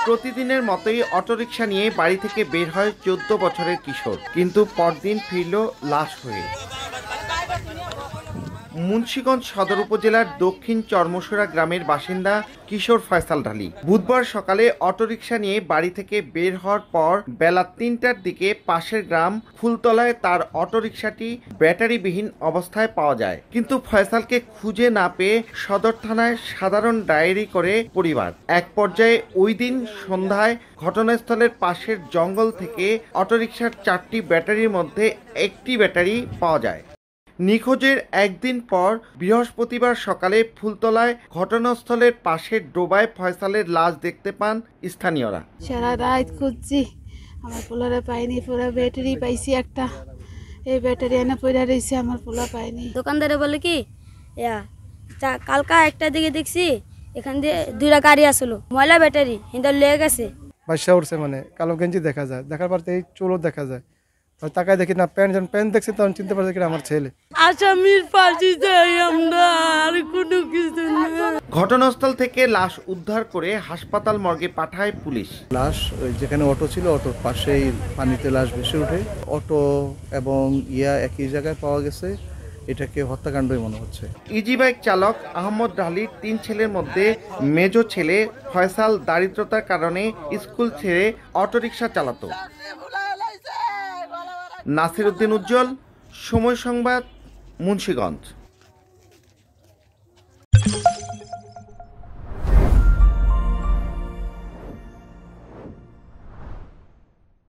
প্রতিদিনের মতোই অটোরিকশা নিয়ে বাড়ি থেকে বের হয় 14 বছরের কিশোর, কিন্তু পরদিন ফিরল লাশ হয়ে। মুন্সিগঞ্জ সদর উপজেলার দক্ষিণ চরমসুরা গ্রামের বাসিন্দা কিশোর ফয়সাল ঢালী বুধবার সকালে অটোরিকশা নিয়ে বাড়ি থেকে বের হওয়ার পর বেলা 3টার দিকে পাশের গ্রাম ফুলতলায় তার অটোরিকশাটি ব্যাটারিবিহীন অবস্থায় পাওয়া যায়। কিন্তু ফয়সালকে খুঁজে না পেয়ে সদর থানায় সাধারণ ডায়েরি করে পরিবার। এক পর্যায়ে ওই দিন সন্ধ্যায় ঘটনাস্থলের পাশের জঙ্গল থেকে অটোরিকশার 4টি ব্যাটারির মধ্যে একটি ব্যাটারি পাওয়া যায়। নিখোঁজের একদিন পর বৃহস্পতিবার সকালে ফুলতলায় ঘটনাস্থলের পাশের ডোবায় ফয়সালের লাশ দেখতে পান স্থানীয়রা। সারা রাত খুঁজছি, আমার পোলারে পাইনি। পুরো ব্যাটারি পাইছি একটা, এই ব্যাটারি এনে পড়ে রয়েছে, আমার পোলা পাইনি। দোকানদারে বলে কি কালকা একটা দিকে দেখছি এখান দিয়ে 2টা গাড়ি আসলো, ময়লা ব্যাটারি হিন্দর লেগে গেছে। বাসা উঠছে, মানে কালো গেঞ্জি দেখা যায়, দেখার পর এই চুলও দেখা যায়। তাকায় দেখি না প্যান্ট, যখন প্যান্ট দেখছি তখন চিনতে পারছি কি আমার ছেলে। আসামির ফাঁসি চাই আমরা, আর কোনো কিছু না। ঘটনাস্থল থেকে লাশ উদ্ধার করে হাসপাতাল মর্গে পাঠায় পুলিশ। লাশ যেখানে অটো ছিল, অটোর পাশেই পানিতে লাশ ভেসে ওঠে। অটো এবং একই জায়গায় পাওয়া গেছে, এটাকে হত্যাকাণ্ডই মনে হচ্ছে। ইজি বাইক চালক আহমদ ঢালীর 3 ছেলের মধ্যে মেজো ছেলে ফয়সাল দারিদ্রতার কারণে স্কুল ছেড়ে অটোরিকশা চালাতো। নাসির উদ্দিন উজ্জ্বল, সময় সংবাদ, মুন্সিগঞ্জ।